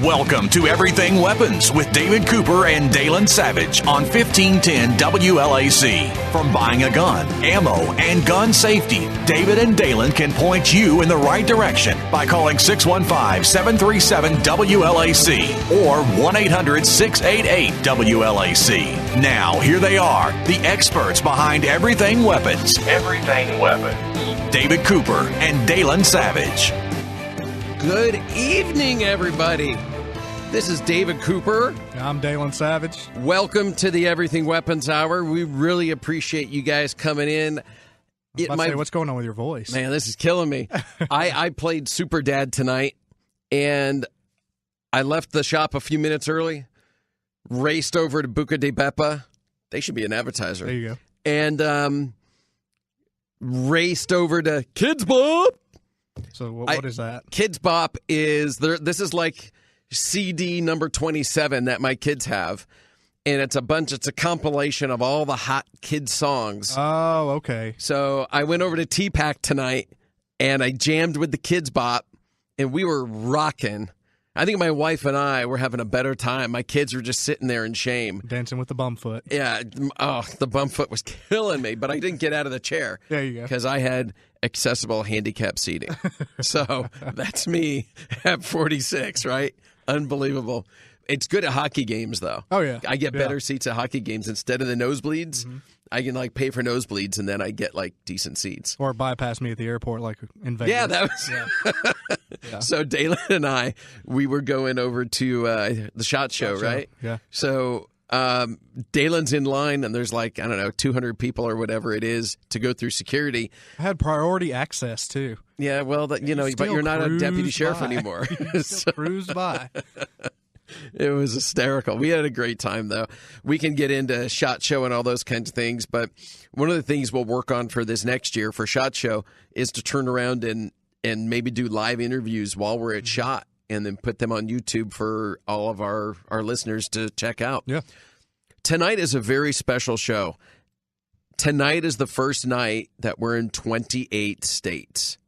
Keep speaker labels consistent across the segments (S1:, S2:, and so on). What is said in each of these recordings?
S1: Welcome to Everything Weapons with David Cooper and Daylon Savage on 1510 WLAC. From buying a gun, ammo, and gun safety, David and Daylon can point you in the right direction by calling 615-737-WLAC or 1-800-688-WLAC. Now, here they are, the experts behind Everything Weapons. Everything Weapons. David Cooper and Daylon Savage.
S2: Good evening, everybody. This is David Cooper.
S3: I'm Daylon Savage.
S2: Welcome to the Everything Weapons Hour. We really appreciate you guys coming in.
S3: What's going on with your voice?
S2: Man, this is killing me. I played Super Dad tonight, and I left the shop a few minutes early, raced over to Buca di Beppa. They should be an advertiser.
S3: There you go.
S2: And raced over to Kids Bop.
S3: So what is that?
S2: Kids Bop is this is like CD number 27 that my kids have, and it's a compilation of all the hot kids songs.
S3: Oh, okay.
S2: So I went over to T-Pack tonight, and I jammed with the Kids Bop, and we were rocking. I think my wife and I were having a better time. My kids were just sitting there in shame.
S3: Dancing with the bum foot.
S2: Yeah. Oh, the bum foot was killing me, but I didn't get out of the chair.
S3: There you go.
S2: Because I had accessible handicap seating. So that's me at 46, right? Unbelievable. It's good at hockey games, though.
S3: Oh, yeah.
S2: I get better seats at hockey games. Instead of the nosebleeds, I can pay for nosebleeds, and then I get decent seats.
S3: Or bypass me at the airport like in Vegas.
S2: Yeah, that was... Yeah. So Daylon and I, we were going over to the SHOT Show, right?
S3: Yeah.
S2: So Daylon's in line, and there's 200 people or whatever it is to go through security.
S3: I had priority access, too.
S2: Yeah, well, but you're not a deputy sheriff anymore.
S3: So, cruised by.
S2: It was hysterical. We had a great time, though. We can get into SHOT Show and all those kinds of things, but one of the things we'll work on for this next year for SHOT Show is to turn around and maybe do live interviews while we're at SHOT and then put them on YouTube for all of our listeners to check out.
S3: Yeah.
S2: Tonight is a very special show. Tonight is the first night that we're in 28 states.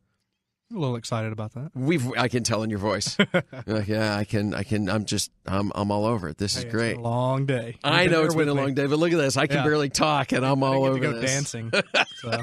S3: I'm a little excited about that.
S2: I can tell in your voice. You're like, yeah, I can. I'm all over it. This is great.
S3: It's a long day.
S2: I know it's been a long day, but look at this. I can barely talk, and I'm all over
S3: go
S2: this.
S3: Dancing. So.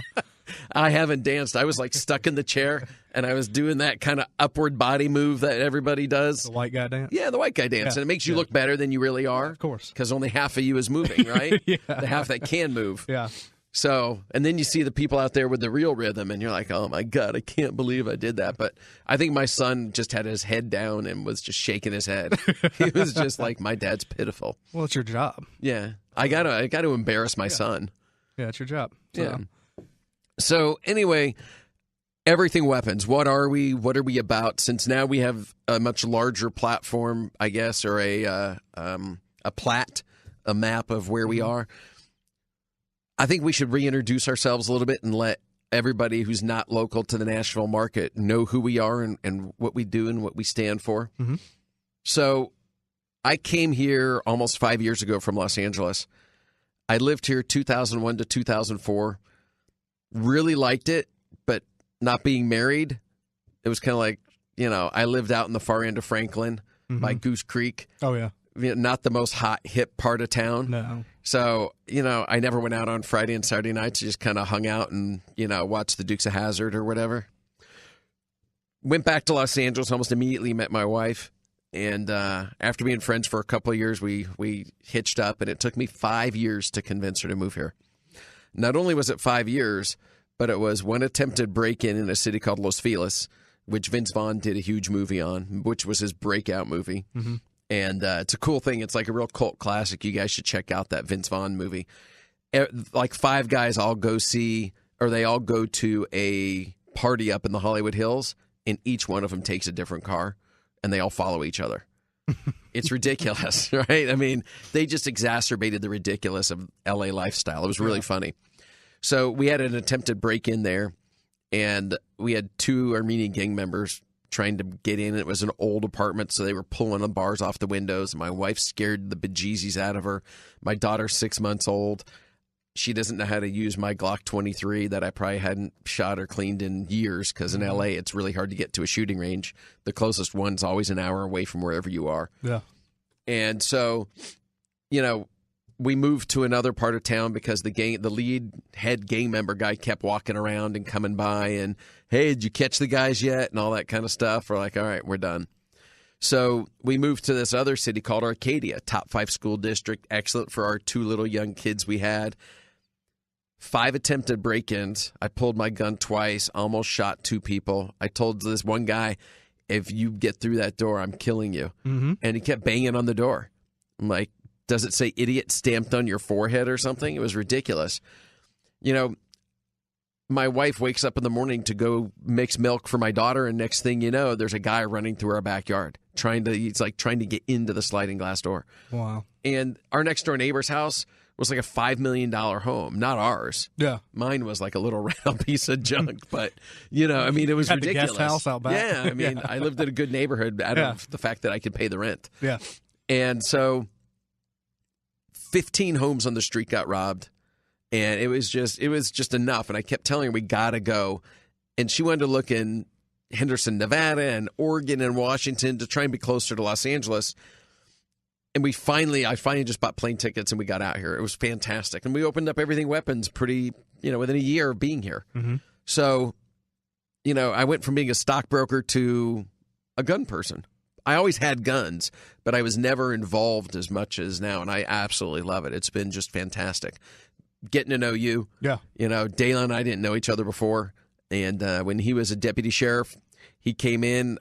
S2: I haven't danced. I was stuck in the chair, and I was doing that kind of upward body move that everybody does.
S3: The white guy dance?
S2: Yeah, the white guy dance.
S3: Yeah.
S2: And it makes you look better than you really are.
S3: Of course.
S2: Because only half of you is moving, right?
S3: Yeah.
S2: The half that can move.
S3: Yeah.
S2: So, and then you see the people out there with the real rhythm, and you're like, oh, my God, I can't believe I did that. But I think my son just had his head down and was just shaking his head. He was just like, my dad's pitiful.
S3: Well, it's your job.
S2: Yeah. I gotta embarrass my son.
S3: Yeah, it's your job. So.
S2: Yeah. So, anyway, Everything Weapons. What are we? What are we about? Since now we have a much larger platform, I guess, or a map of where we are. I think we should reintroduce ourselves a little bit and let everybody who's not local to the Nashville market know who we are and what we do and what we stand for.
S3: Mm-hmm.
S2: So I came here almost 5 years ago from Los Angeles. I lived here 2001 to 2004. Really liked it, but not being married, it was kind of like, I lived out in the far end of Franklin by Goose Creek.
S3: Oh, yeah.
S2: Not the most hot, hip part of town.
S3: No.
S2: So, I never went out on Friday and Saturday nights. Just kind of hung out and, watched the Dukes of Hazzard or whatever. Went back to Los Angeles, almost immediately met my wife. And after being friends for a couple of years, we hitched up. And it took me 5 years to convince her to move here. Not only was it 5 years, but it was one attempted break-in in a city called Los Feliz, which Vince Vaughn did a huge movie on, which was his breakout movie.
S3: Mm-hmm.
S2: And it's a cool thing. It's like a real cult classic. You guys should check out that Vince Vaughn movie. Like five guys all go to a party up in the Hollywood Hills, and each one of them takes a different car, and they all follow each other. It's ridiculous, right? I mean, they just exacerbated the ridiculous of L.A. lifestyle. It was really funny. So we had an attempted break-in there, and we had two Armenian gang members trying to get in. It was an old apartment, so they were pulling the bars off the windows. My wife scared the bejesus out of her. My daughter's 6 months old. She doesn't know how to use my Glock 23 that I probably hadn't shot or cleaned in years, because in LA it's really hard to get to a shooting range. The closest one's always an hour away from wherever you are.
S3: Yeah.
S2: And so, we moved to another part of town because the lead head gang member guy kept walking around and coming by and, hey, did you catch the guys yet? And all that kind of stuff. We're like, all right, we're done. So we moved to this other city called Arcadia, top 5 school district, excellent for our 2 little young kids we had. 5 attempted break-ins. I pulled my gun twice, almost shot 2 people. I told this one guy, if you get through that door, I'm killing you.
S3: Mm-hmm.
S2: And he kept banging on the door. I'm like, does it say idiot stamped on your forehead or something? It was ridiculous. My wife wakes up in the morning to go mix milk for my daughter, and next thing you know, there's a guy running through our backyard trying to get into the sliding glass door.
S3: Wow.
S2: And our next door neighbor's house was like a $5 million home, not ours.
S3: Yeah.
S2: Mine was like a little round piece of junk, but it was
S3: Had the
S2: ridiculous.
S3: guest house out back.
S2: Yeah, I lived in a good neighborhood out of the fact that I could pay the rent.
S3: Yeah.
S2: And so 15 homes on the street got robbed. And it was just enough. And I kept telling her, we got to go. And she wanted to look in Henderson, Nevada, and Oregon and Washington to try and be closer to Los Angeles. And I finally just bought plane tickets and we got out here. It was fantastic. And we opened up Everything Weapons pretty, within a year of being here.
S3: Mm-hmm.
S2: So, I went from being a stockbroker to a gun person. I always had guns, but I was never involved as much as now. And I absolutely love it. It's been just fantastic. Getting to know you.
S3: Yeah.
S2: Daylon and I didn't know each other before. And when he was a deputy sheriff, he came in.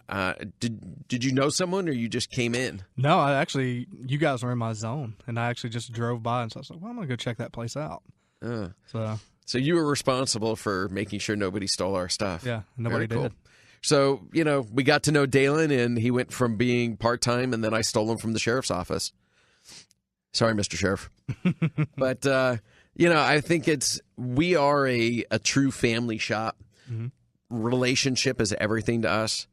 S2: Did you know someone, or you just came in?
S3: No, you guys were in my zone, and I actually just drove by, and so I was like, well, I'm going to go check that place out.
S2: So you were responsible for making sure nobody stole our stuff.
S3: Yeah, nobody
S2: Very cool.
S3: did.
S2: So, we got to know Daylon, and he went from being part-time, and then I stole him from the sheriff's office. Sorry, Mr. Sheriff. But, I think we are a true family shop.
S3: Mm-hmm.
S2: Relationship is everything to us.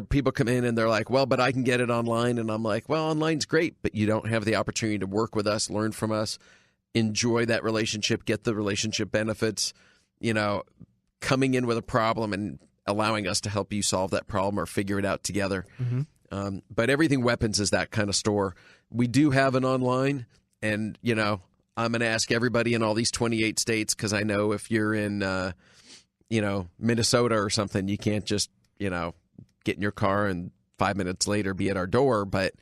S2: People come in and they're like, well, but I can get it online. And I'm like, well, online's great, but you don't have the opportunity to work with us, learn from us, enjoy that relationship, get the relationship benefits, coming in with a problem and allowing us to help you solve that problem or figure it out together.
S3: Mm-hmm.
S2: But Everything Weapons is that kind of store. We do have an online, and, I'm going to ask everybody in all these 28 states, because I know if you're in, Minnesota or something, you can't just, get in your car and 5 minutes later be at our door. But,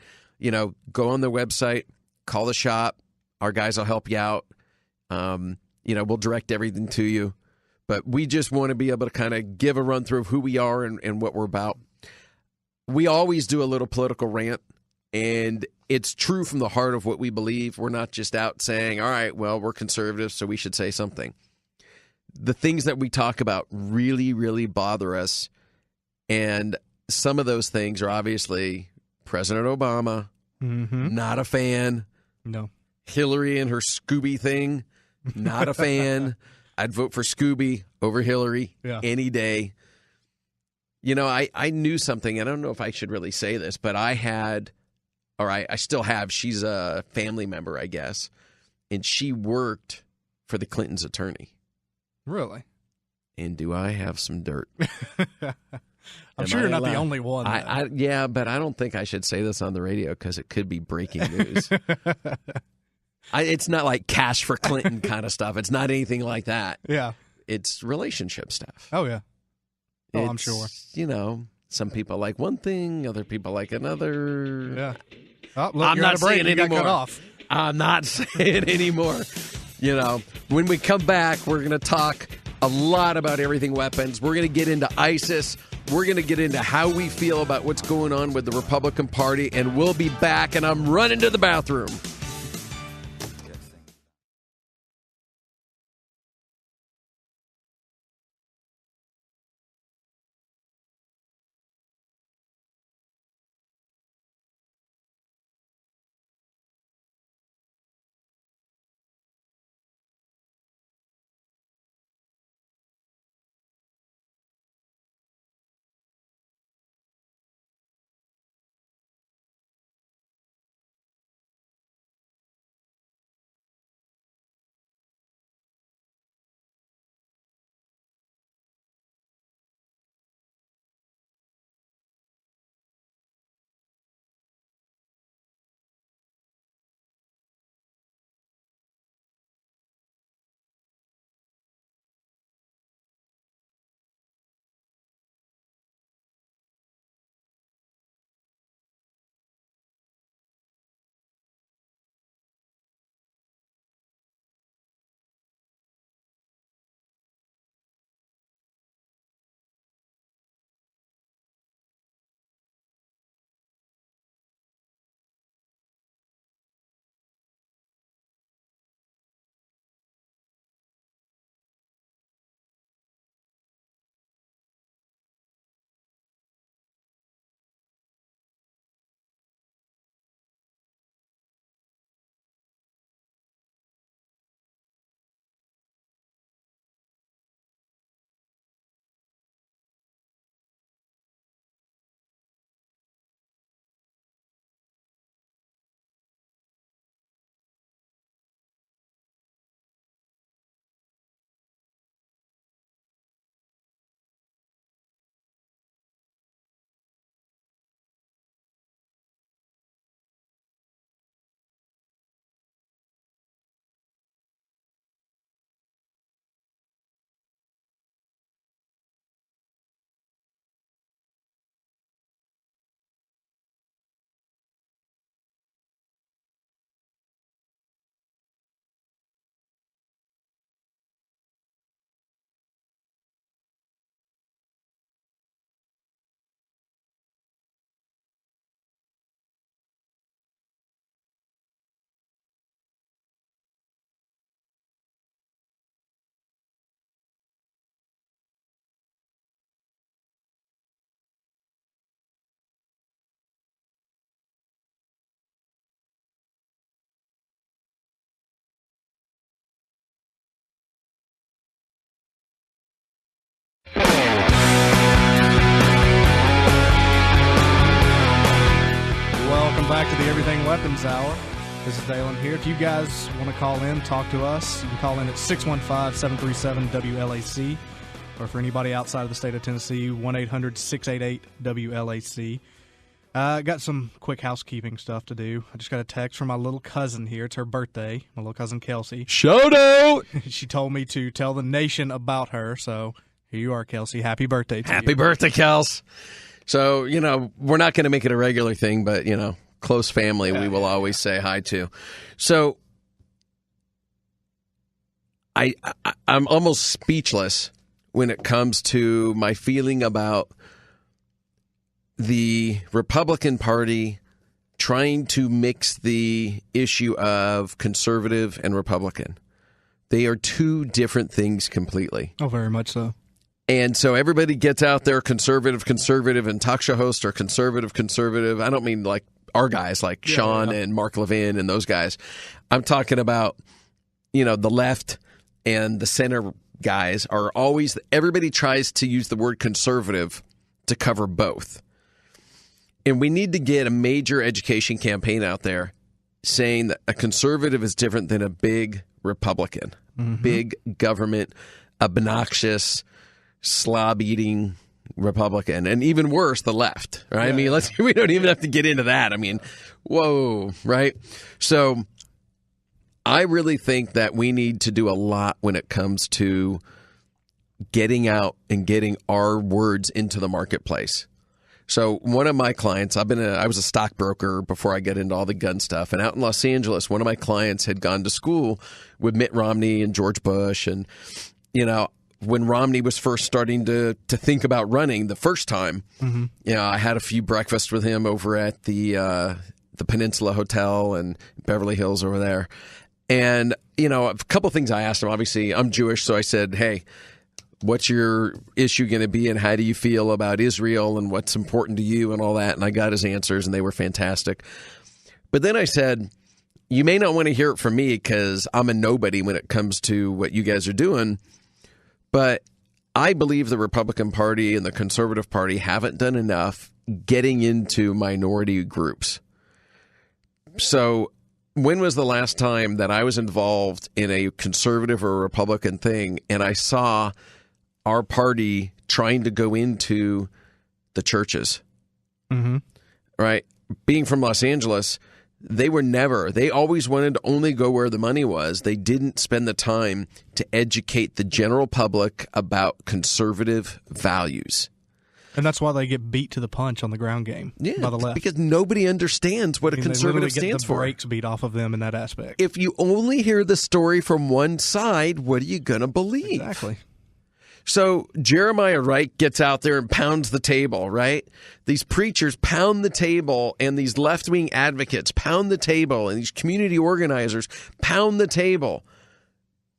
S2: go on the website, call the shop. Our guys will help you out. We'll direct everything to you. But we just want to be able to kind of give a run through of who we are and what we're about. We always do a little political rant, and it's true from the heart of what we believe. We're not just out saying, all right, well, we're conservative, so we should say something. The things that we talk about really, really bother us. And some of those things are obviously President Obama, not a fan.
S3: No.
S2: Hillary and her Scooby thing, not a fan. I'd vote for Scooby over Hillary any day. I knew something. I don't know if I should really say this, but I still have. She's a family member, I guess. And she worked for the Clintons' attorney.
S3: Really?
S2: And do I have some dirt?
S3: I'm sure you're not the only one.
S2: Yeah, but I don't think I should say this on the radio because it could be breaking news. It's not like cash for Clinton kind of stuff. It's not anything like that.
S3: Yeah.
S2: It's relationship stuff.
S3: Oh, yeah. Oh, I'm sure.
S2: Some people like one thing, other people like another.
S3: Yeah. Oh, look,
S2: I'm not saying
S3: it
S2: anymore.
S3: Cut off.
S2: I'm not saying anymore. When we come back, we're going to talk a lot about Everything Weapons. We're going to get into ISIS. We're going to get into how we feel about what's going on with the Republican Party, and we'll be back, and I'm running to the bathroom.
S3: Everything Weapons Hour. This is Daylon here. If you guys want to call in, talk to us, you can call in at 615-737-WLAC. Or for anybody outside of the state of Tennessee, 1-800-688-WLAC. Got some quick housekeeping stuff to do. I just got a text from my little cousin here. It's her birthday, my little cousin Kelsey.
S2: Shout out!
S3: She told me to tell the nation about her, so here you are, Kelsey. Happy birthday to you.
S2: Happy birthday, Kels. So, we're not going to make it a regular thing, but, close family we will always say hi to. So, I'm almost speechless when it comes to my feeling about the Republican Party trying to mix the issue of conservative and Republican. They are two different things completely.
S3: Oh, very much so.
S2: And so everybody gets out there, conservative, and talk show hosts are conservative. I don't mean like our guys like Sean and Mark Levin and those guys. I'm talking about, the left and the center guys are always, everybody tries to use the word conservative to cover both. And we need to get a major education campaign out there saying that a conservative is different than a big Republican, big government, obnoxious, slob-eating Republican, and even worse, the left, right? Yeah. I mean, we don't even have to get into that. I mean, whoa, right? So I really think that we need to do a lot when it comes to getting out and getting our words into the marketplace. So one of my clients, I was a stockbroker before I get into all the gun stuff. And out in Los Angeles, one of my clients had gone to school with Mitt Romney and George Bush. And, when Romney was first starting to think about running the first time, I had a few breakfasts with him over at the Peninsula Hotel in Beverly Hills over there. And, a couple of things I asked him. Obviously, I'm Jewish, so I said, hey, what's your issue going to be and how do you feel about Israel and what's important to you and all that? And I got his answers and they were fantastic. But then I said, you may not want to hear it from me because I'm a nobody when it comes to what you guys are doing. But I believe the Republican Party and the Conservative Party haven't done enough getting into minority groups. So when was the last time that I was involved in a conservative or Republican thing and I saw our party trying to go into the churches, right? Being from Los Angeles, they always wanted to only go where the money was. They didn't spend the time to educate the general public about conservative values.
S3: And that's why they get beat to the punch on the ground game by the left.
S2: Because nobody understands what a conservative stands for.
S3: They brakes beat off of them in that aspect.
S2: If you only hear the story from one side, what are you going to believe?
S3: Exactly.
S2: So Jeremiah Wright gets out there and pounds the table, right? These preachers pound the table, and these left-wing advocates pound the table, and these community organizers pound the table.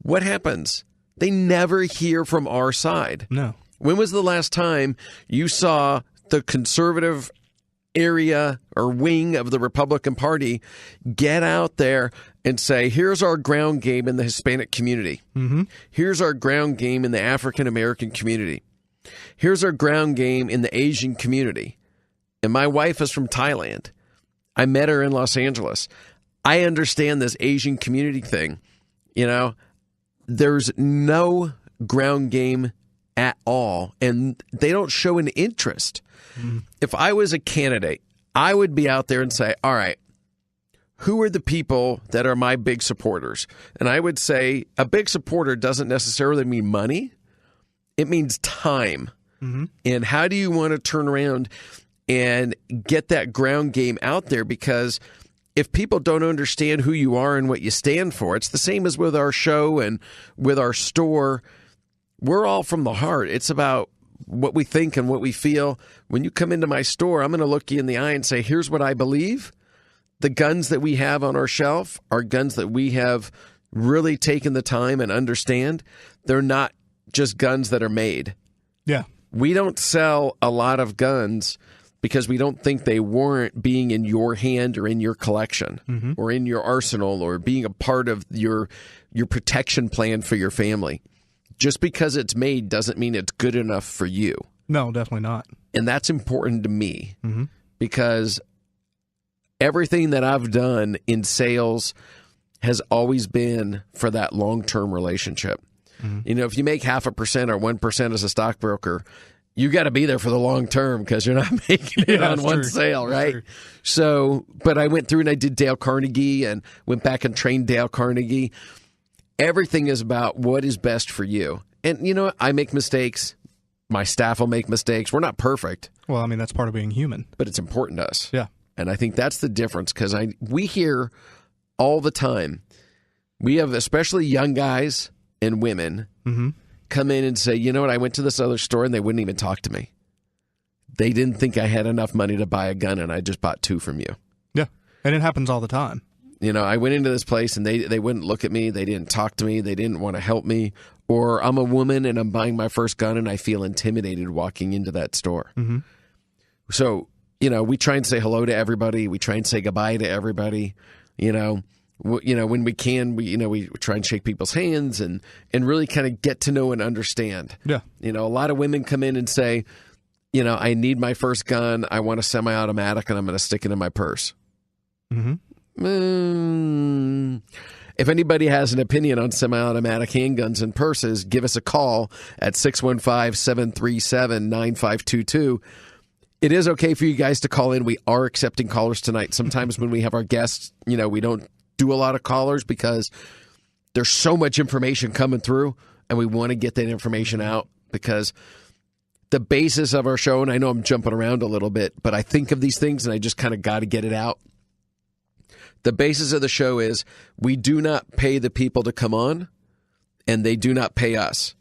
S2: What happens? They never hear from our side.
S3: No.
S2: When was the last time you saw the conservative area or wing of the Republican Party get out there and say, here's our ground game in the Hispanic community. Here's our ground game in the African American community. Here's our ground game in the Asian community. And my wife is from Thailand. I met her in Los Angeles. I understand this Asian community thing. There's no ground game at all, and they don't show an interest. If I was a candidate, I would be out there and say, all right, who are the people that are my big supporters? And I would say a big supporter doesn't necessarily mean money. It means time. And how do you want to turn around and get that ground game out there? Because if people don't understand who you are and what you stand for, it's the same as with our show and with our store. We're all from the heart. It's about what we think and what we feel. When you come into my store, I'm going to look you in the eye and say, here's what I believe. The guns that we have on our shelf are guns that we have really taken the time and understand. They're not just guns that are made.
S3: Yeah.
S2: We don't sell a lot of guns because we don't think they warrant being in your hand or in your collection or in your arsenal or being a part of your protection plan for your family. Just because it's made doesn't mean it's good enough for you.
S3: No, definitely not.
S2: And that's important to me because everything that I've done in sales has always been for that long-term relationship. You know, if you make 0.5% or 1% as a stockbroker, you got to be there for the long term because you're not making it on one sale, right? So, but I went through and I did Dale Carnegie and went back and trained Dale Carnegie. Everything is about what is best for you. And, you know, I make mistakes. My staff will make mistakes. We're not perfect.
S3: Well, I mean, that's part of being human.
S2: But it's important to us.
S3: Yeah.
S2: And I think that's the difference because we hear all the time, we have especially young guys and women come in and say, you know what, I went to this other store and they wouldn't even talk to me. They didn't think I had enough money to buy a gun and I just bought 2 from you.
S3: Yeah. And it happens all the time.
S2: You know, I went into this place and they wouldn't look at me. They didn't talk to me. They didn't want to help me. Or I'm a woman and I'm buying my first gun and I feel intimidated walking into that store. So, you know, we try and say hello to everybody. We try and say goodbye to everybody. You know, when we can, we try and shake people's hands and really kind of get to know and understand. Yeah. You know, a lot of women come in and say, you know, I need my first gun. I want a semi-automatic and I'm going to stick it in my purse. If anybody has an opinion on semi-automatic handguns and purses, give us a call at 615-737-9522. It is okay for you guys to call in. We are accepting callers tonight. Sometimes when we have our guests, you know, we don't do a lot of callers because there's so much information coming through and we want to get that information out because the basis of our show, and I know I'm jumping around a little bit, but I think of these things and I just kind of got to get it out. The basis of the show is we do not pay the people to come on and they do not pay us.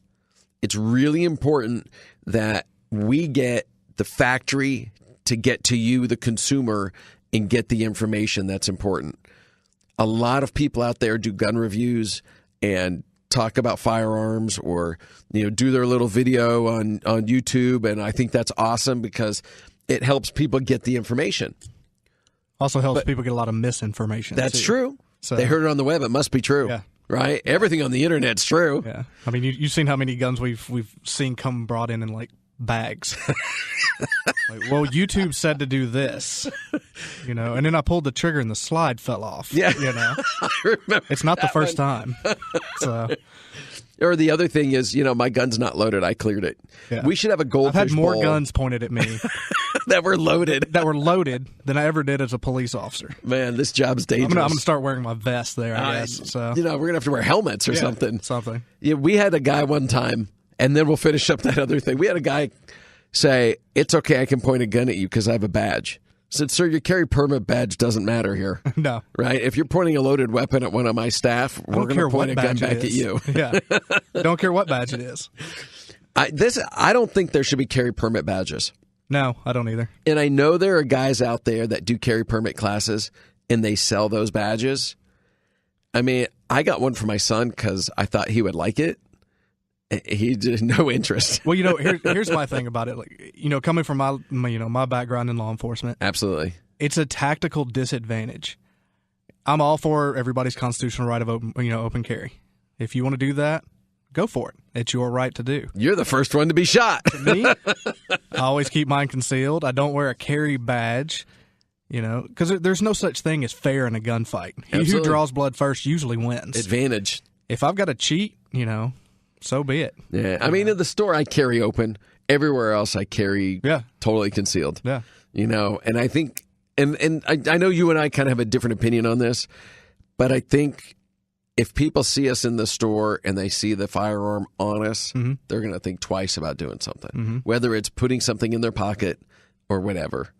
S2: It's really important that we get the factory to get to you, the consumer, and get the information that's important. A lot of people out there do gun reviews and talk about firearms or, you know, do their little video on YouTube. And I think that's awesome because it helps people get the information.
S3: Also helps people get a lot of misinformation.
S2: That's true. So, they heard it on the web. It must be true. Yeah. Right? Everything on the internet's true.
S3: Yeah. I mean, you've seen how many guns we've seen come brought in like bags. Like, well, YouTube said to do this, you know, and then I pulled the trigger and the slide fell off. Yeah, you know,
S2: I remember.
S3: It's not the first time. So,
S2: or the other thing is, you know, my gun's not loaded. I cleared it. Yeah. We should have a goldfish bowl.
S3: I've had more guns pointed at me
S2: that were loaded
S3: than I ever did as a police officer.
S2: Man, this job's dangerous.
S3: I'm gonna start wearing my vest there. I guess. So,
S2: you know, we're gonna have to wear helmets or something.
S3: Something.
S2: Yeah, we had a guy one time. And then we'll finish up that other thing. We had a guy say, it's okay, I can point a gun at you because I have a badge. I said, sir, your carry permit badge doesn't matter here. No. Right? If you're pointing a loaded weapon at one of my staff, we're going to point a gun back at you.
S3: Yeah. Don't care what badge it is.
S2: I don't think there should be carry permit badges.
S3: No, I don't either.
S2: And I know there are guys out there that do carry permit classes and they sell those badges. I mean, I got one for my son because I thought he would like it. He did no interest.
S3: Well, you know, here's my thing about it. Like, you know, coming from my background in law enforcement,
S2: absolutely,
S3: it's a tactical disadvantage. I'm all for everybody's constitutional right of open carry. If you want to do that, go for it. It's your right to do.
S2: You're the first one to be shot.
S3: Me, I always keep mine concealed. I don't wear a carry badge. You know, because there's no such thing as fair in a gunfight. He who draws blood first usually wins.
S2: Advantage.
S3: If I've got to cheat, you know, so be it.
S2: Yeah, I mean, in the store I carry open. Everywhere else I carry totally concealed.
S3: Yeah,
S2: you know, and I think, and I know you and I kind of have a different opinion on this, but I think if people see us in the store and they see the firearm on us, they're going to think twice about doing something, whether it's putting something in their pocket or whatever.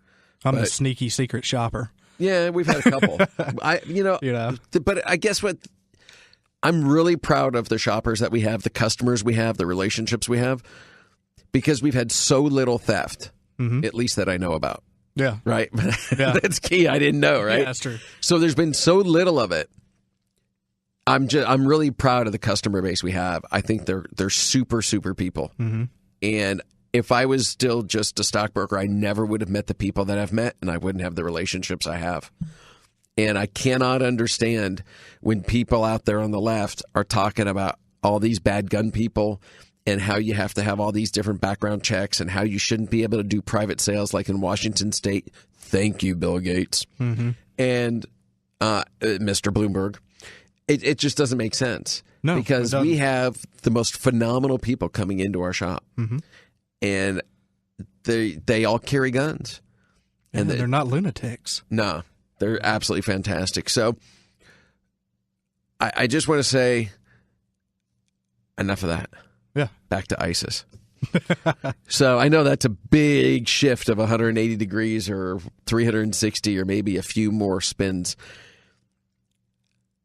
S3: I'm a sneaky secret shopper.
S2: Yeah, we've had a couple. But I guess what. I'm really proud of the shoppers that we have, the customers we have, the relationships we have, because we've had so little theft, at least that I know about.
S3: Yeah.
S2: Right? Yeah. That's key. I didn't know, right?
S3: Yeah, that's true.
S2: So there's been so little of it. I'm really proud of the customer base we have. I think they're super, super people. And if I was still just a stockbroker, I never would have met the people that I've met, and I wouldn't have the relationships I have. And I cannot understand when people out there on the left are talking about all these bad gun people and how you have to have all these different background checks and how you shouldn't be able to do private sales like in Washington State. Thank you, Bill Gates. and Mr. Bloomberg. It just doesn't make sense.
S3: No,
S2: because we have the most phenomenal people coming into our shop, and they all carry guns,
S3: and they're not lunatics.
S2: No, they're absolutely fantastic. So I just want to say enough of that.
S3: Yeah,
S2: back to ISIS. So I know that's a big shift of 180 degrees or 360 or maybe a few more spins.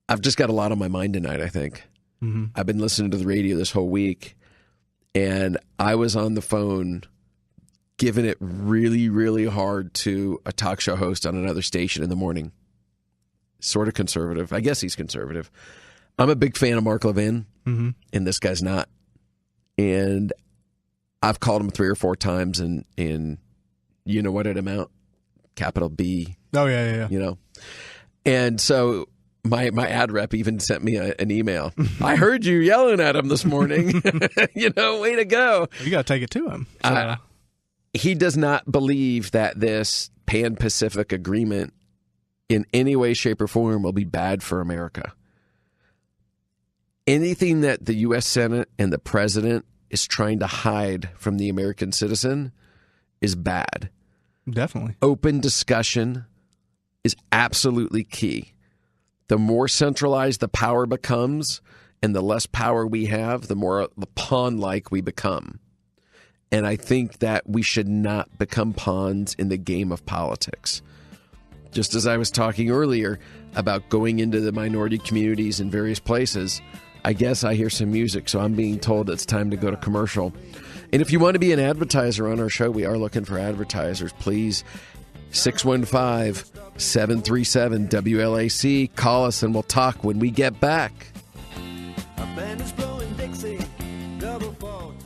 S2: I've just got a lot on my mind tonight, I think. I've been listening to the radio this whole week, and I was on the phone giving it really, really hard to a talk show host on another station in the morning. Sort of conservative. I guess he's conservative. I'm a big fan of Mark Levin, and this guy's not. And I've called him 3 or 4 times, and you know what it amount? Capital B.
S3: Oh, yeah.
S2: You know? And so my ad rep even sent me an email. I heard you yelling at him this morning. Way to go.
S3: You got to take it to him. So.
S2: He does not believe that this Pan-Pacific agreement in any way, shape, or form will be bad for America. Anything that the U.S. Senate and the president is trying to hide from the American citizen is bad.
S3: Definitely.
S2: Open discussion is absolutely key. The more centralized the power becomes and the less power we have, the more pawn-like we become. And I think that we should not become pawns in the game of politics. Just as I was talking earlier about going into the minority communities in various places, I guess I hear some music, so I'm being told it's time to go to commercial. And if you want to be an advertiser on our show, we are looking for advertisers. Please, 615-737-WLAC. Call us and we'll talk when we get back.
S4: A band is blowing Dixie, double fall time.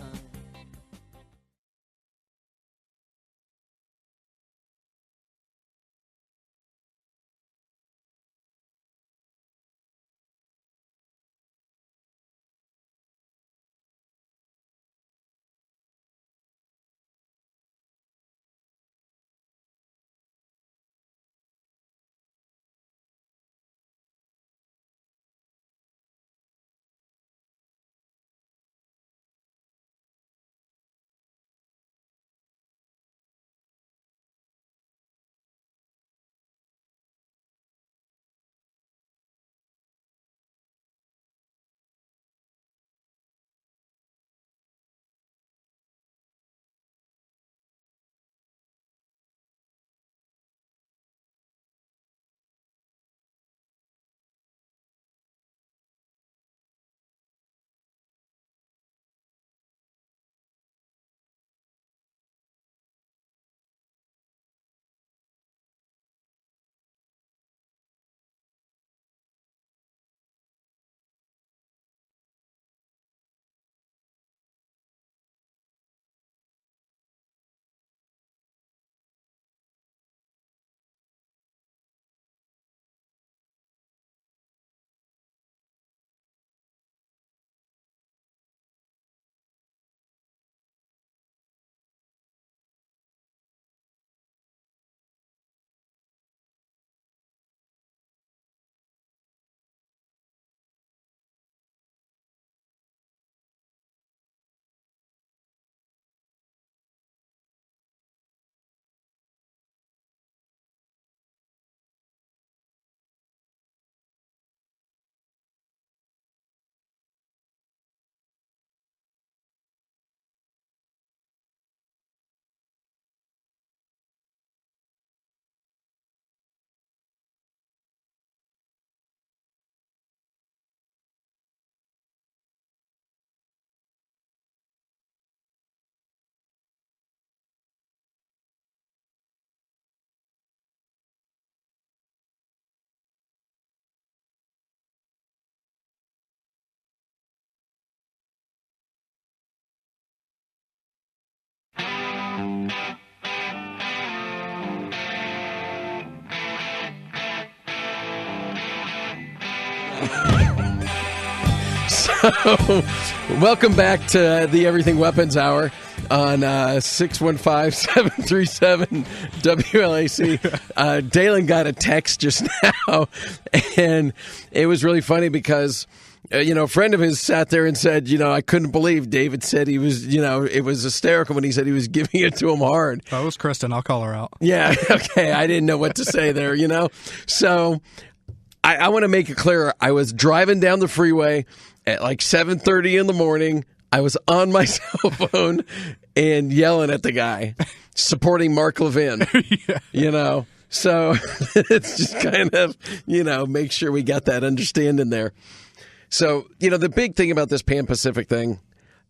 S2: So, welcome back to the Everything Weapons Hour. on 615-737-WLAC. Daylon got a text just now, and it was really funny because a friend of his sat there and said, I couldn't believe David said he was, it was hysterical when he said he was giving it to him hard.
S3: Oh, it was Kristen. I'll call her out.
S2: Yeah, okay. I didn't know what to say there, So I want to make it clear. I was driving down the freeway at like 7:30 in the morning. I was on my cell phone and yelling at the guy, supporting Mark Levin, So it's just kind of, make sure we got that understanding there. So, the big thing about this Pan-Pacific thing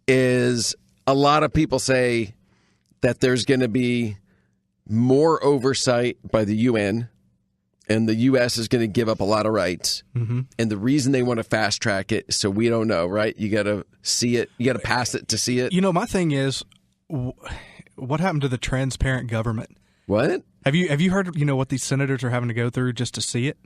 S2: is a lot of people say that there's going to be more oversight by the UN, and the U.S. is going to give up a lot of rights. Mm-hmm. And the reason they want to fast track it, so we don't know, right? You got to see it. You got to pass it to see it.
S3: My thing is, what happened to the transparent government?
S2: What?
S3: Have you heard, what these senators are having to go through just to see it?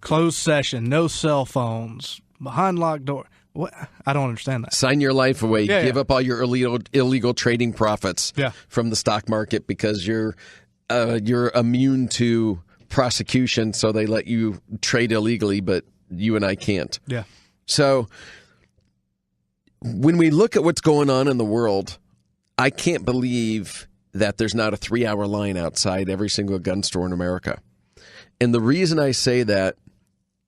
S3: Closed session, no cell phones, behind locked door. What? I don't understand that.
S2: Sign your life away. Give up all your illegal trading profits from the stock market because you're immune to prosecution, so they let you trade illegally, but you and I can't.
S3: Yeah.
S2: So when we look at what's going on in the world, I can't believe that there's not a 3-hour line outside every single gun store in America. And the reason I say that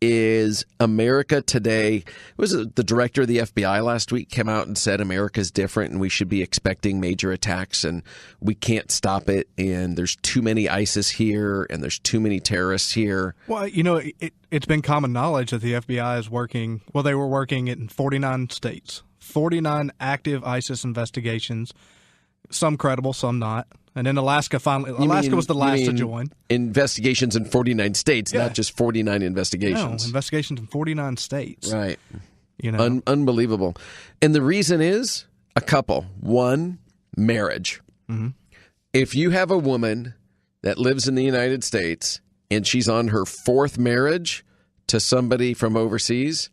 S2: is America today, the director of the FBI last week came out and said America's different and we should be expecting major attacks and we can't stop it and there's too many ISIS here and there's too many terrorists here.
S3: Well, it's been common knowledge that the FBI is working, they were working in 49 states, 49 active ISIS investigations, some credible, some not. And then Alaska was the last to join.
S2: Investigations in 49 states, not just 49 investigations.
S3: No, investigations in 49 states.
S2: Right. Unbelievable. And the reason is a couple. One, marriage. Mm-hmm. If you have a woman that lives in the United States and she's on her 4th marriage to somebody from overseas,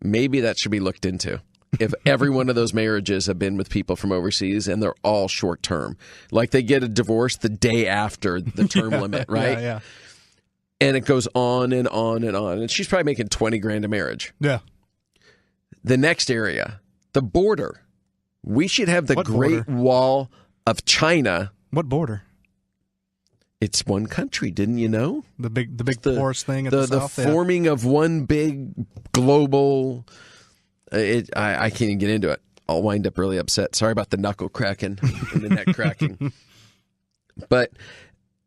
S2: maybe that should be looked into. If every one of those marriages have been with people from overseas and they're all short term, like they get a divorce the day after the term limit, right?
S3: Yeah.
S2: And it goes on and on and on. And she's probably making $20,000 a marriage.
S3: Yeah.
S2: The next area, the border. We should have the Great Wall of China.
S3: What border?
S2: It's one country, didn't you know?
S3: The big forest thing at the south.
S2: The forming of one big global. I can't even get into it. I'll wind up really upset. Sorry about the knuckle cracking and the neck cracking. But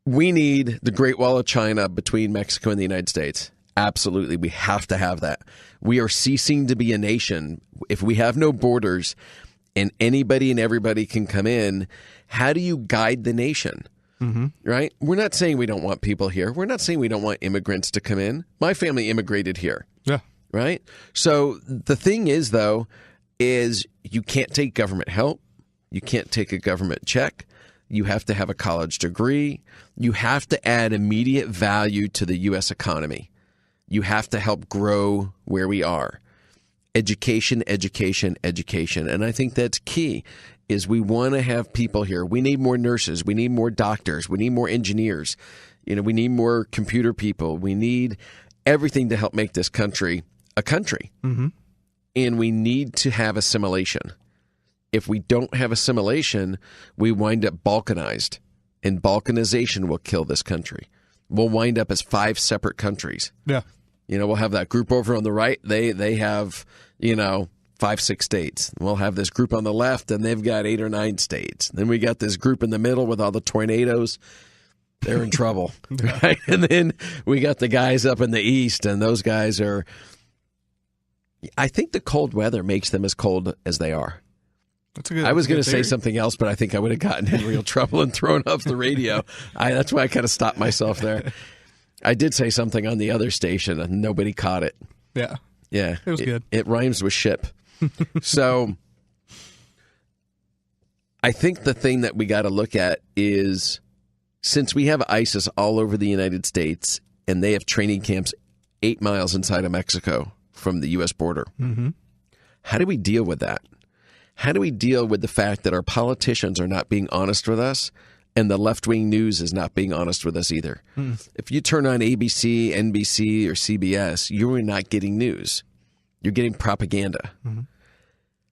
S2: we need the Great Wall of China between Mexico and the United States. Absolutely. We have to have that. We are ceasing to be a nation. If we have no borders and anybody and everybody can come in, how do you guide the nation? Mm-hmm. Right? We're not saying we don't want people here. We're not saying we don't want immigrants to come in. My family immigrated here.
S3: Yeah.
S2: Right? So the thing is, though, is you can't take government help. You can't take a government check. You have to have a college degree. You have to add immediate value to the U.S. economy. You have to help grow where we are. Education, education, education. And I think that's key, is we want to have people here. We need more nurses. We need more doctors. We need more engineers. We need more computer people. We need everything to help make this country a country. Mm-hmm. And we need to have assimilation. If we don't have assimilation, we wind up balkanized. And balkanization will kill this country. We'll wind up as 5 separate countries.
S3: Yeah.
S2: We'll have that group over on the right. They have, 5-6 states. We'll have this group on the left, and they've got 8 or 9 states. Then we got this group in the middle with all the tornadoes. They're in trouble. Right? And then we got the guys up in the east, and those guys are... I think the cold weather makes them as cold as they are. I was going to say something else, but I think I would have gotten in real trouble and thrown off the radio. That's why I kind of stopped myself there. I did say something on the other station, and nobody caught it.
S3: Yeah.
S2: Yeah.
S3: It was good.
S2: It rhymes with ship. So I think the thing that we got to look at is, since we have ISIS all over the United States, and they have training camps 8 miles inside of Mexico from the U.S. border, mm-hmm. How do we deal with that? how do we deal with the fact that our politicians are not being honest with us and the left-wing news is not being honest with us either? If you turn on ABC, NBC, or CBS, you're not getting news. You're getting propaganda.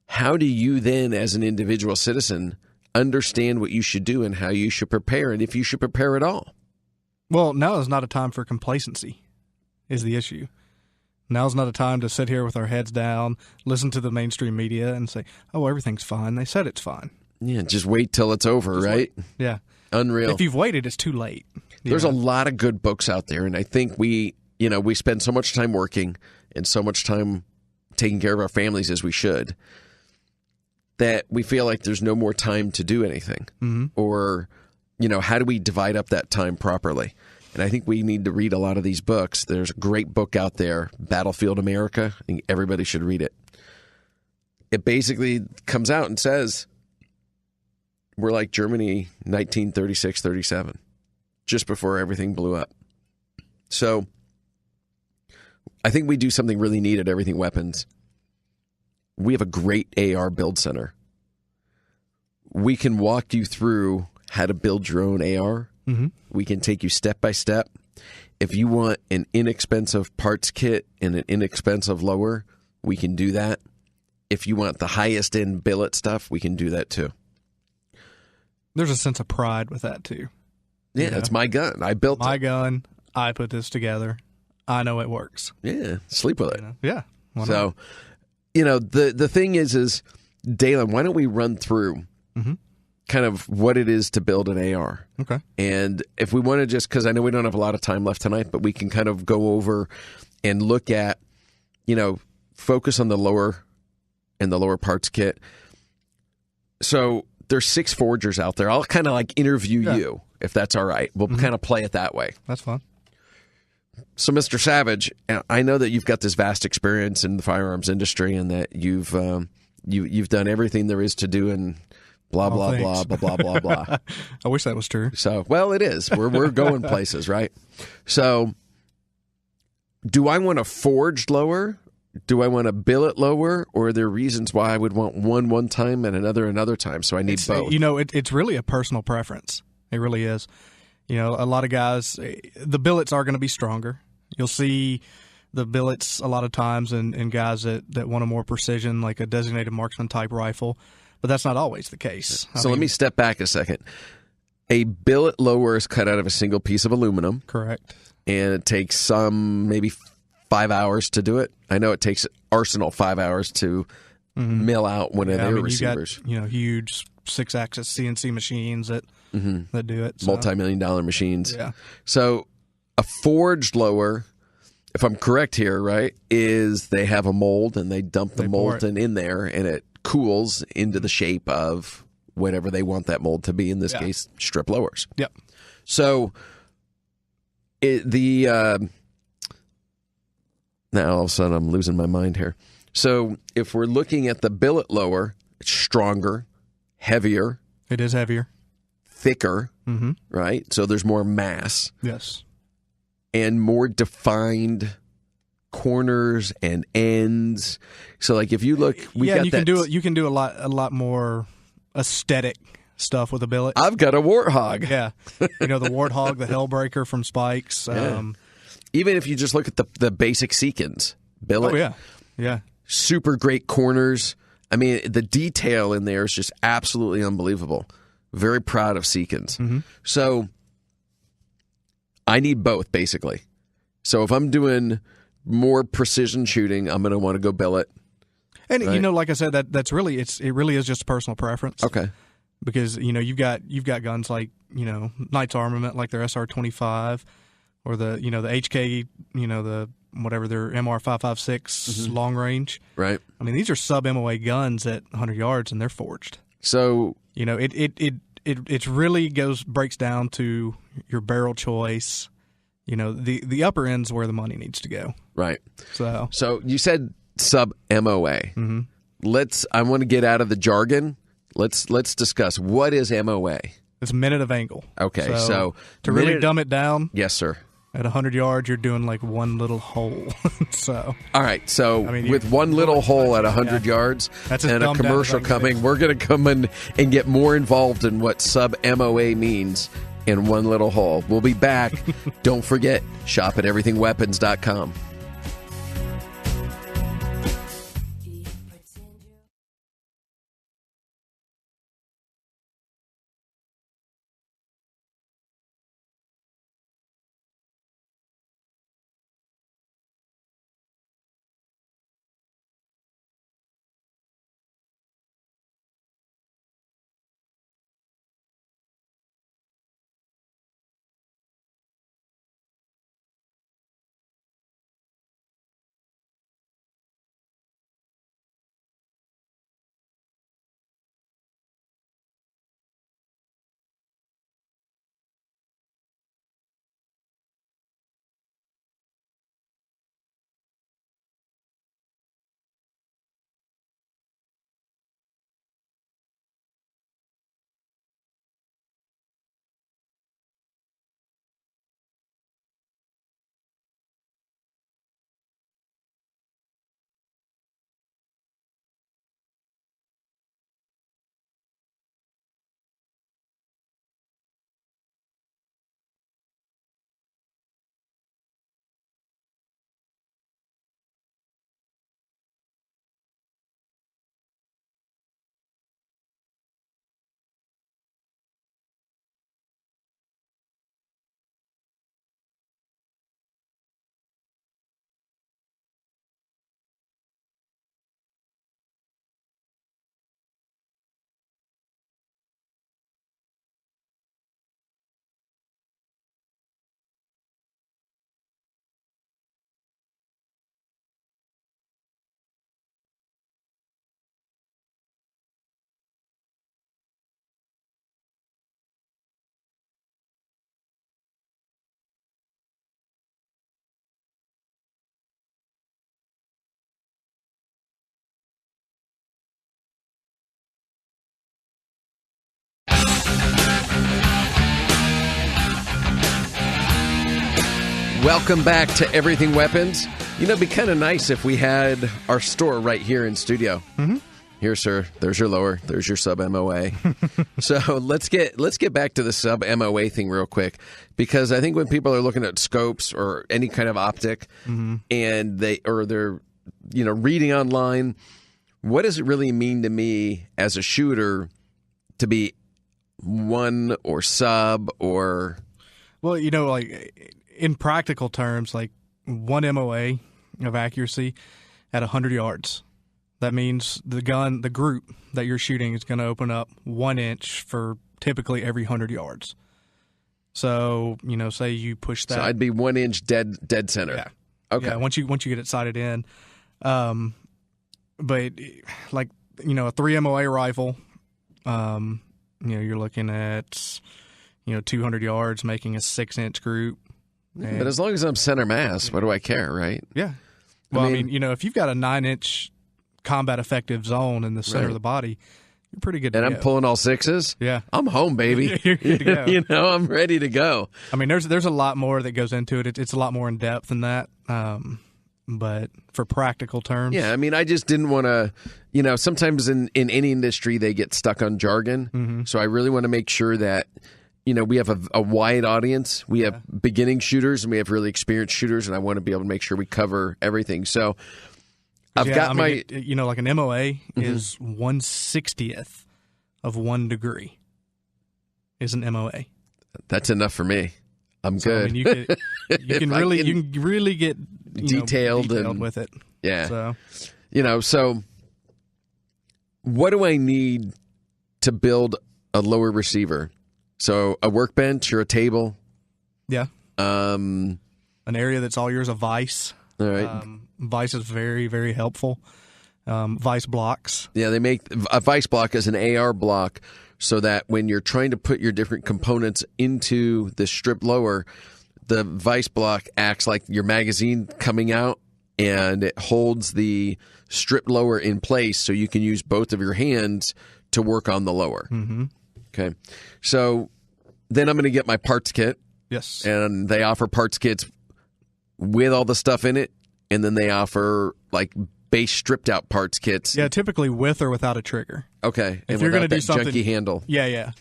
S2: How do you then, as an individual citizen, understand what you should do and how you should prepare and if you should prepare at all?
S3: Well, now is not a time for complacency is the issue. Now's not a time to sit here with our heads down, listen to the mainstream media and say, oh, everything's fine. They said it's fine.
S2: Yeah, just wait till it's over, right?
S3: Wait. Yeah.
S2: Unreal.
S3: If you've waited, it's too late.
S2: There's a lot of good books out there, and I think we spend so much time working and so much time taking care of our families as we should that we feel like there's no more time to do anything. Or, how do we divide up that time properly? And I think we need to read a lot of these books. There's a great book out there, Battlefield America. I think everybody should read it. It basically comes out and says we're like Germany 1936-37, just before everything blew up. So I think we do something really neat at Everything Weapons. We have a great AR build center. We can walk you through how to build your own AR. We can take you step by step. If you want an inexpensive parts kit and an inexpensive lower, we can do that. If you want the highest end billet stuff, we can do that too.
S3: There's a sense of pride with that too.
S2: Yeah, it's my gun. I built
S3: my gun. I put this together. I know it works.
S2: Yeah, sleep with it.
S3: Yeah.
S2: So, the thing is Daylon, why don't we run through kind of what it is to build an AR?
S3: Okay.
S2: And if we want to just, because I know we don't have a lot of time left tonight, but we can kind of go over and look at, focus on the lower and the lower parts kit. So there's 6 forgers out there. I'll kind of like interview you, if that's all right. We'll kind of play it that way.
S3: That's fine.
S2: So, Mr. Savage, I know that you've got this vast experience in the firearms industry and that you've done everything there is to do and blah, blah, blah, blah, blah, blah, blah.
S3: I wish that was true.
S2: So, well, it is. We're going places, right? So, do I want a forged lower? Do I want a billet lower? Or are there reasons why I would want one time and another time? So I need both.
S3: It's really a personal preference. It really is. A lot of guys, the billets are going to be stronger. You'll see the billets a lot of times in guys that want a more precision, like a designated marksman type rifle. But that's not always the case.
S2: So let me step back a second. A billet lower is cut out of a single piece of aluminum.
S3: Correct.
S2: And it takes maybe 5 hours to do it. I know it takes Arsenal 5 hours to mill out one of their receivers.
S3: You got, huge 6-axis CNC machines that do it. So.
S2: Multi-million-dollar machines.
S3: Yeah.
S2: So a forged lower, if I'm correct here, right, is they have a mold and they dump the molten in there and it cools into the shape of whatever they want that mold to be, in this case, strip lowers.
S3: Yep.
S2: So now all of a sudden I'm losing my mind here. So if we're looking at the billet lower, it's stronger, heavier.
S3: It is heavier.
S2: Thicker, right? So there's more mass.
S3: Yes.
S2: And more defined corners and ends. So like if you look,
S3: you can do a lot more aesthetic stuff with a billet.
S2: I've got a Warthog.
S3: Yeah. The Warthog, the Hellbreaker from Spikes.
S2: Even if you just look at the basic Seekins billet.
S3: Oh, yeah. Yeah.
S2: Super great corners. I mean, the detail in there is just absolutely unbelievable. Very proud of Seekins. So I need both, basically. So if I'm doing more precision shooting, I'm going to want to go billet.
S3: And right? Like I said, that's really it really is just personal preference.
S2: Okay.
S3: Because you've got guns like Knight's Armament, like their SR-25, or the the HK, the whatever their MR-556 long range.
S2: Right.
S3: I mean, these are sub MOA guns at 100 yards, and they're forged.
S2: So
S3: it really breaks down to your barrel choice. The upper end's where the money needs to go.
S2: Right.
S3: So
S2: you said sub MOA. I want to get out of the jargon. Let's discuss what is MOA.
S3: It's minute of angle.
S2: Okay, so
S3: to really dumb it down.
S2: Yes, sir.
S3: At 100 yards, you're doing like one little hole. So,
S2: all right. So,
S3: I mean,
S2: with one little hole at 100 yards
S3: That's
S2: and a commercial coming, we're going to come in and get more involved in what sub-MOA means in one little hole. We'll be back. Don't forget, shop at everythingweapons.com. Welcome back to Everything Weapons. You know, it'd be kind of nice if we had our store right here in studio.
S3: Mm-hmm.
S2: Here, sir. There's your lower. There's your sub MOA. So let's get back to the sub MOA thing real quick, because I think when people are looking at scopes or any kind of optic, and they're reading online, what does it really mean to me as a shooter to be one or sub or?
S3: Well, like in practical terms, like one MOA of accuracy at 100 yards. That means the group that you're shooting is going to open up 1 inch for typically every 100 yards. So, say you push that.
S2: So I'd be 1 inch dead center.
S3: Yeah.
S2: Okay.
S3: Yeah, once you get it sighted in. But like, a 3 MOA rifle, you're looking at, 200 yards making a 6 inch group.
S2: But as long as I'm center mass, what do I care, right?
S3: Yeah. Well, I mean, if you've got a 9 inch combat effective zone in the center of the body, you're pretty good to go.
S2: And I'm pulling all sixes?
S3: Yeah.
S2: I'm home, baby.
S3: You're good to go.
S2: I'm ready to go.
S3: I mean, there's a lot more that goes into it. It's a lot more in depth than that. But for practical terms.
S2: Yeah, I mean, I just didn't want to, sometimes in any industry they get stuck on jargon. Mm-hmm. So I really want to make sure that, we have a wide audience. We have beginning shooters and we have really experienced shooters, and I want to be able to make sure we cover everything. So I've got like
S3: an MOA is 1/60th of 1 degree is an MOA.
S2: That's enough for me. I'm good.
S3: I mean, you can really get
S2: detailed
S3: with it.
S2: Yeah.
S3: So
S2: so what do I need to build a lower receiver? So a workbench or a table?
S3: Yeah. An area that's all yours, a vise.
S2: All right.
S3: Vise is very, very helpful. Vise blocks.
S2: Yeah, they make a vise block as an AR block so that when you're trying to put your different components into the strip lower, the vise block acts like your magazine coming out, and it holds the strip lower in place so you can use both of your hands to work on the lower.
S3: Mm-hmm.
S2: Okay. So then I'm going to get my parts kit.
S3: Yes.
S2: And they offer parts kits with all the stuff in it, and then they offer like base stripped out parts kits.
S3: Yeah, typically with or without a trigger.
S2: Okay.
S3: If you're going to do something,
S2: junky handle.
S3: Yeah.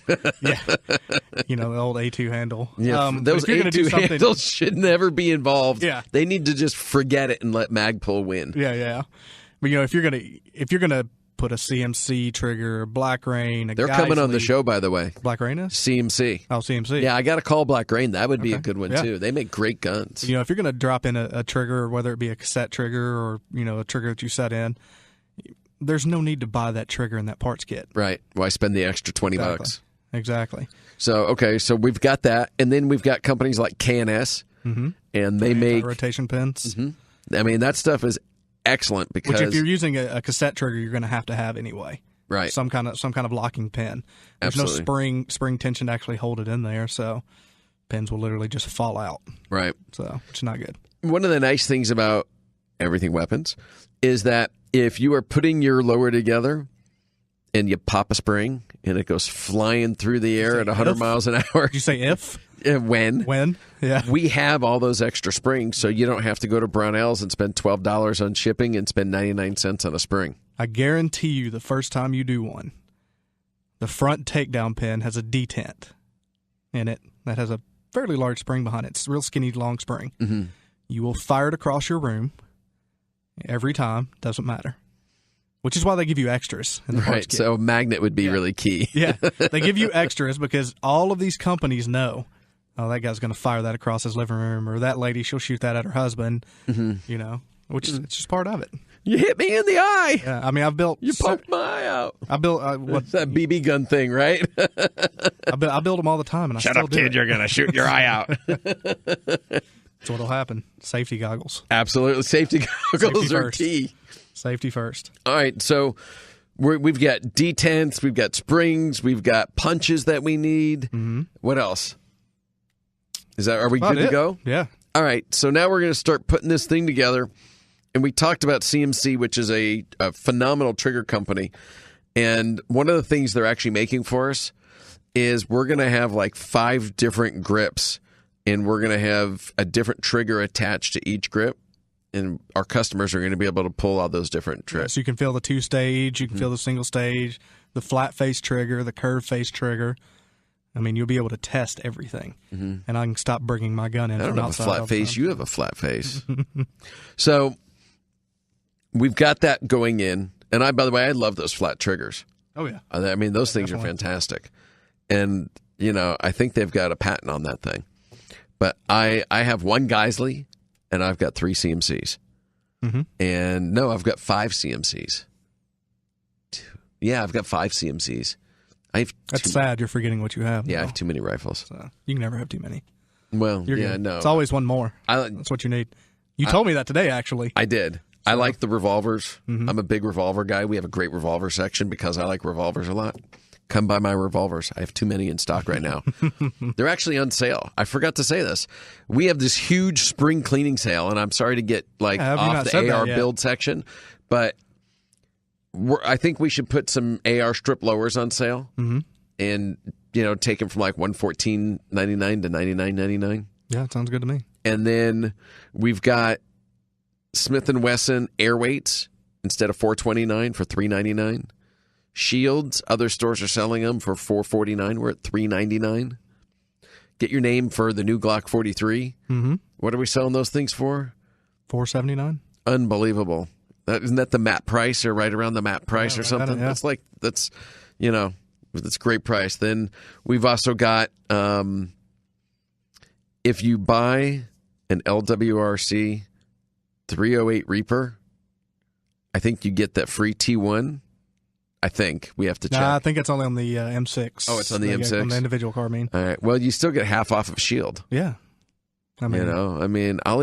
S3: You know, the old A2 handle.
S2: Yeah, those A2 handles should never be involved.
S3: Yeah.
S2: They need to just forget it and let Magpul win.
S3: Yeah. But you know, if you're gonna put a CMC trigger, Black Rain,
S2: they're coming on the show, by the way.
S3: Black Rain is
S2: CMC.
S3: Oh, CMC.
S2: Yeah, I got to call Black Rain. That would be a good one too. They make great guns.
S3: You know, if you're gonna drop in a trigger, whether it be a cassette trigger or you know a trigger that you set in, there's no need to buy that trigger in that parts kit.
S2: Right. Why spend the extra $20?
S3: Exactly.
S2: So so we've got that, and then we've got companies like KNS, and they make
S3: rotation pins.
S2: I mean, that stuff is excellent because
S3: which if you're using a cassette trigger, you're going to have anyway.
S2: Right.
S3: Some kind of locking pin. There's
S2: Absolutely.
S3: no spring tension to actually hold it in there, so pins will literally just fall out.
S2: Right.
S3: So it's not good.
S2: One of the nice things about Everything Weapons is that if you are putting your lower together and you pop a spring and it goes flying through the air at 100 miles an hour.
S3: Did you say if?
S2: When?
S3: Yeah.
S2: We have all those extra springs, so you don't have to go to Brownells and spend $12 on shipping and spend 99 cents on a spring.
S3: I guarantee you the first time you do one, the front takedown pin has a detent in it that has a fairly large spring behind it. It's a real skinny, long spring.
S2: Mm-hmm.
S3: You will fire it across your room every time. Doesn't matter. Which is why they give you extras in the parts kit.
S2: So a magnet would be really key.
S3: Yeah, they give you extras because all of these companies know, oh, that guy's going to fire that across his living room, or that lady, she'll shoot that at her husband, you know, which is it's just part of it.
S2: You hit me in the eye.
S3: Yeah, I mean, I've built...
S2: You poked my eye out.
S3: I built...
S2: What's that BB gun thing, right?
S3: I build them all the time, and
S2: Shut
S3: still
S2: up,
S3: do
S2: kid.
S3: it.
S2: You're going to shoot your eye out.
S3: That's what'll happen. Safety goggles.
S2: Absolutely. Safety goggles are
S3: first.
S2: key.
S3: Safety first.
S2: All right, so we've got detents, we've got springs, we've got punches that we need. Mm-hmm. What else? Are we good to go?
S3: Yeah.
S2: All right, so now we're going to start putting this thing together. And we talked about CMC, which is a phenomenal trigger company. And one of the things they're actually making for us is we're going to have like 5 different grips, and we're going to have a different trigger attached to each grip. And our customers are going to be able to pull all those different triggers.
S3: So you can feel the 2-stage, you can feel the single stage, the flat face trigger, the curved face trigger. I mean, you'll be able to test everything. Mm-hmm. And I can stop bringing my gun in
S2: I don't
S3: from
S2: have
S3: outside.
S2: a flat face. You have a flat face. So we've got that going in. And by the way, I love those flat triggers.
S3: Oh, yeah.
S2: I mean, those things are fantastic. And, you know, I think they've got a patent on that thing. But I have one Geisley, and I've got 3 CMCs. Mm-hmm. And no, I've got 5 CMCs. Yeah, I've got 5 CMCs.
S3: That's sad. You're forgetting what you have.
S2: Yeah, I have too many rifles.
S3: So you can never have too many.
S2: Well,
S3: You're
S2: yeah,
S3: good.
S2: no.
S3: It's always one more. That's what you need. You told me that today, actually.
S2: I did. I like the revolvers. Mm-hmm. I'm a big revolver guy. We have a great revolver section because I like revolvers a lot. Come buy my revolvers. I have too many in stock right now. They're actually on sale. I forgot to say this. We have this huge spring cleaning sale, and I'm sorry to get off the AR build section, but I think we should put some AR strip lowers on sale, and take them from like $114.99 to $99.99.
S3: Yeah, it sounds good to me.
S2: And then we've got Smith & Wesson airweights instead of $429 for $399. Shields, other stores are selling them for $449. We're at $399. Get your name for the new Glock 43. Mm-hmm. What are we selling those things for?
S3: $479.
S2: Unbelievable. Isn't that the MAP price or right around the MAP price or something?
S3: Yeah.
S2: That's great price. Then we've also got if you buy an LWRC 308 Reaper, I think you get that free T1. I think we have to check.
S3: I think it's only on the M6.
S2: Oh, it's on the M6?
S3: On the individual carbine.
S2: All right. Well, you still get half off of Shield.
S3: Yeah.
S2: I'll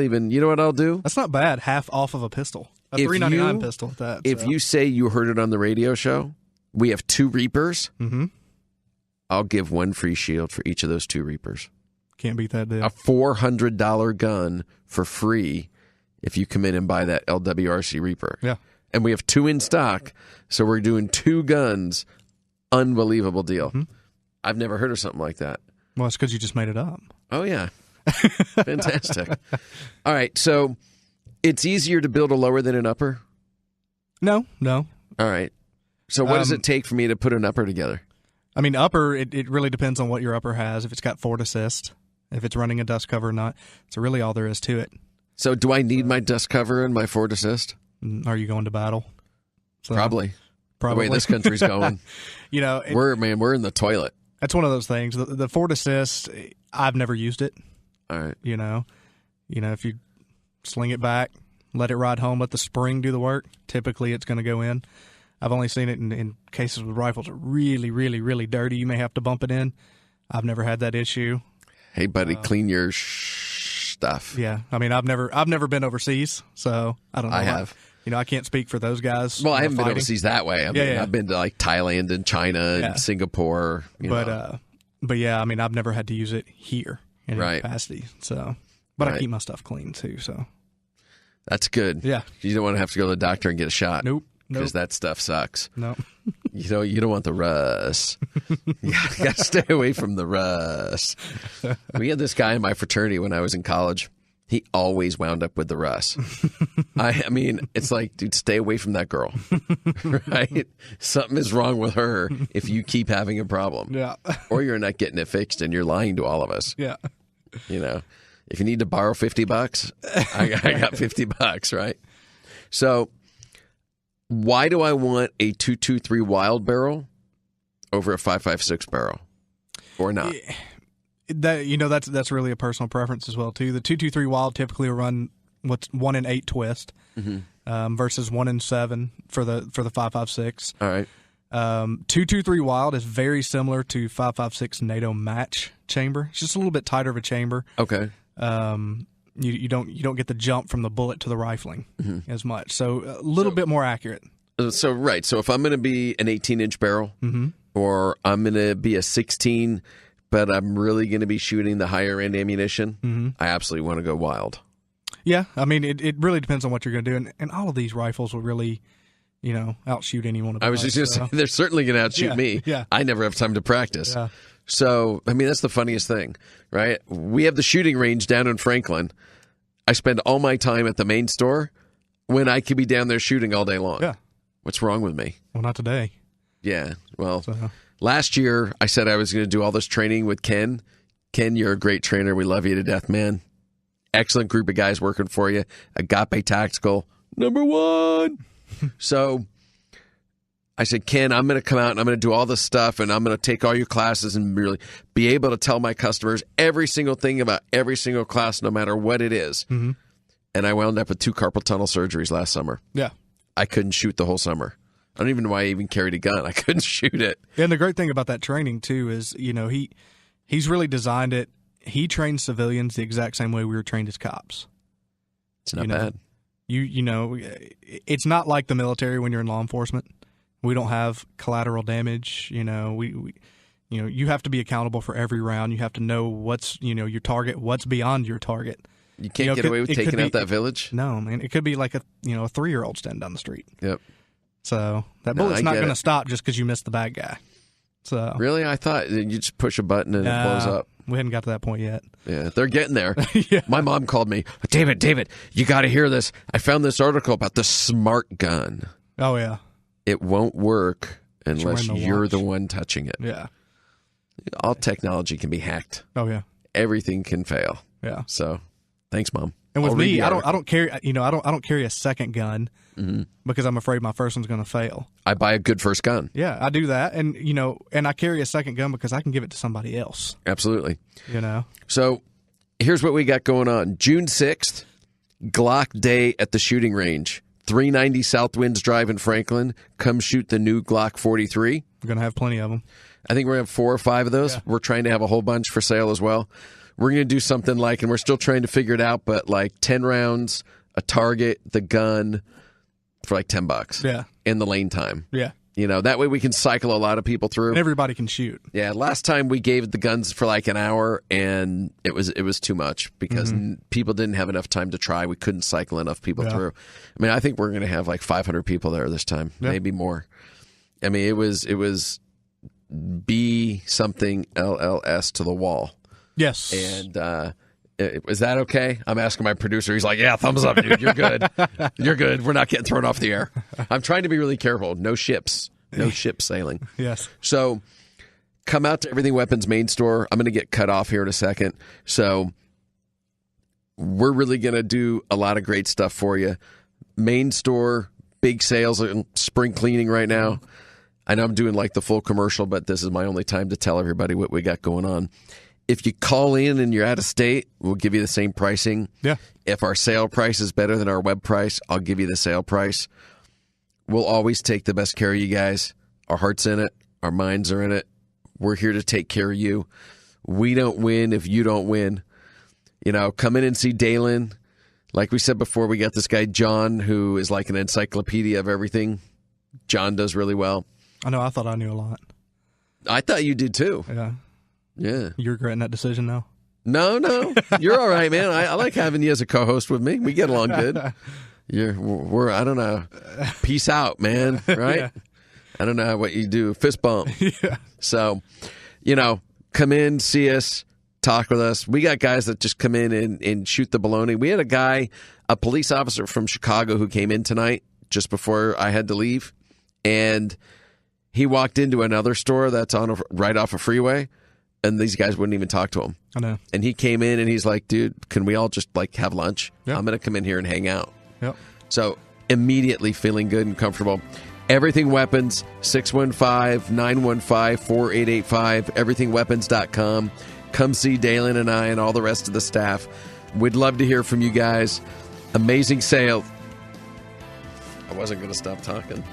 S2: even, you know what I'll do?
S3: That's not bad. Half off of a pistol. A $399 pistol at that.
S2: If you say you heard it on the radio show, we have 2 Reapers. Mm-hmm. I'll give 1 free Shield for each of those 2 Reapers.
S3: Can't beat that deal.
S2: A $400 gun for free if you come in and buy that LWRC Reaper.
S3: Yeah.
S2: And we have 2 in stock, so we're doing 2 guns. Unbelievable deal. Mm-hmm. I've never heard of something like that.
S3: Well, it's because you just made it up.
S2: Oh, yeah. Fantastic. All right. So it's easier to build a lower than an upper?
S3: No.
S2: All right. So what does it take for me to put an upper together?
S3: I mean, upper, it really depends on what your upper has. If it's got forward assist, if it's running a dust cover or not. So really all there is to it.
S2: So do I need my dust cover and my forward assist?
S3: Are you going to battle? So,
S2: Probably. The way this country's going. We're in the toilet.
S3: That's one of those things. The forward assist, I've never used it.
S2: All right.
S3: If you sling it back, let it ride home, let the spring do the work, typically it's going to go in. I've only seen it in cases with rifles that are really, really, really dirty. You may have to bump it in. I've never had that issue.
S2: Hey, buddy, clean your stuff.
S3: Yeah. I mean, I've never been overseas, so I don't know.
S2: I have.
S3: I can't speak for those guys.
S2: Well, I haven't been overseas that way. I mean, I've been to like Thailand and China and Singapore.
S3: But yeah, I mean, I've never had to use it here in any capacity. So, but I keep my stuff clean too. So
S2: that's good.
S3: Yeah,
S2: you don't want to have to go to the doctor and get a shot.
S3: Nope.
S2: Because that stuff sucks.
S3: No.
S2: You don't want the rust. You got to stay away from the rust. We had this guy in my fraternity when I was in college. He always wound up with the rust. I mean, it's like, dude, stay away from that girl. Right? Something is wrong with her if you keep having a problem.
S3: Yeah.
S2: Or you're not getting it fixed and you're lying to all of us.
S3: Yeah.
S2: If you need to borrow $50, I got $50, right? So why do I want a 223 Wild barrel over a 5.56 barrel or not?
S3: That's really a personal preference as well too. The 223 Wild typically will run what's 1 in 8 twist versus 1 in 7 for the 5.56.
S2: All right.
S3: 223 Wild is very similar to 5.56 NATO match chamber. It's just a little bit tighter of a chamber.
S2: Okay.
S3: You don't get the jump from the bullet to the rifling as much. So a little bit more accurate.
S2: So if I'm going to be an 18-inch barrel or I'm going to be a 16, but I'm really going to be shooting the higher end ammunition, I absolutely want to go Wild. Yeah,
S3: I mean, it really depends on what you're going to do. And all of these rifles will really, outshoot anyone.
S2: I was just going to say, they're certainly going to outshoot me.
S3: Yeah.
S2: I never have time to practice.
S3: Yeah.
S2: So, I mean, that's the funniest thing, right? We have the shooting range down in Franklin. I spend all my time at the main store when I could be down there shooting all day long.
S3: Yeah.
S2: What's wrong with me?
S3: Well, not today.
S2: Yeah. Well, last year I said I was going to do all this training with Ken. Ken, you're a great trainer. We love you to death, man. Excellent group of guys working for you. Agape Tactical, #1. So I said, Ken, I'm going to come out and I'm going to do all this stuff and I'm going to take all your classes and really be able to tell my customers every single thing about every single class, no matter what it is. And I wound up with 2 carpal tunnel surgeries last summer.
S3: Yeah.
S2: I couldn't shoot the whole summer. I don't even know why I even carried a gun. I couldn't shoot it.
S3: And the great thing about that training, too, is, he's really designed it. He trains civilians the exact same way we were trained as cops.
S2: It's not bad.
S3: It's not like the military when you're in law enforcement. We don't have collateral damage. You have to be accountable for every round. You have to know what's, your target, what's beyond your target.
S2: You can't get away with taking out that village?
S3: No, man. It could be like a 3-year-old standing down the street.
S2: Yep.
S3: So that bullet's not going to stop just because you missed the bad guy. So
S2: really? I thought you just push a button and it blows up.
S3: We hadn't got to that point yet.
S2: Yeah, they're getting there.
S3: Yeah.
S2: My mom called me, David, you got to hear this. I found this article about the smart gun.
S3: Oh, yeah.
S2: It won't work unless you're the one touching it.
S3: Yeah.
S2: All technology can be hacked.
S3: Oh, yeah.
S2: Everything can fail.
S3: Yeah.
S2: So, thanks, Mom.
S3: And with me, I don't carry I don't carry a second gun because I'm afraid my first one's going to fail.
S2: I buy a good first gun.
S3: Yeah, I do that, and and I carry a second gun because I can give it to somebody else.
S2: Absolutely.
S3: So
S2: here's what we got going on. June 6th, Glock Day at the shooting range. 390 Southwinds Drive in Franklin. Come shoot the new Glock 43.
S3: We're going to have plenty of them.
S2: I think we're going to have 4 or 5 of those. Yeah. We're trying to have a whole bunch for sale as well. We're going to do something like, and we're still trying to figure it out, but like 10 rounds, a target, the gun for like $10.
S3: Yeah.
S2: And the lane time.
S3: Yeah.
S2: That way we can cycle a lot of people through.
S3: And everybody can shoot.
S2: Yeah. Last time we gave the guns for like an hour and it was too much because people didn't have enough time to try. We couldn't cycle enough people through. I mean, I think we're going to have like 500 people there this time, maybe more. I mean, it was B something LLS to the wall.
S3: Yes.
S2: And is that okay? I'm asking my producer. He's like, yeah, thumbs up, dude. You're good. You're good. We're not getting thrown off the air. I'm trying to be really careful. No ships sailing.
S3: Yes.
S2: So come out to Everything Weapons main store. I'm going to get cut off here in a second. So we're really going to do a lot of great stuff for you. Main store, big sales and spring cleaning right now. I know I'm doing like the full commercial, but this is my only time to tell everybody what we got going on. If you call in and you're out of state, we'll give you the same pricing.
S3: Yeah.
S2: If our sale price is better than our web price, I'll give you the sale price. We'll always take the best care of you guys. Our heart's in it. Our minds are in it. We're here to take care of you. We don't win if you don't win. You know, come in and see Daylon. Like we said before, we got this guy, John, who is like an encyclopedia of everything. John does really well.
S3: I know. I thought I knew a lot.
S2: I thought you did too.
S3: Yeah.
S2: Yeah.
S3: You regretting that decision now?
S2: No. You're all right, man. I like having you as a co-host with me. We get along good. We're I don't know. Peace out, man. Right?
S3: Yeah.
S2: I don't know what you do. Fist bump.
S3: Yeah.
S2: So, you know, come in, see us, talk with us. We got guys that just come in and shoot the baloney. We had a police officer from Chicago who came in tonight just before I had to leave. And he walked into another store that's on right off a freeway. And these guys wouldn't even talk to him.
S3: I know.
S2: And he came in and he's like, dude, can we all just like have lunch?
S3: Yep.
S2: I'm going to come in here and hang out.
S3: Yep.
S2: So immediately feeling good and comfortable. Everything Weapons, 615-915-4885, everythingweapons.com. Come see Daylon and I and all the rest of the staff. We'd love to hear from you guys. Amazing sale. I wasn't going to stop talking.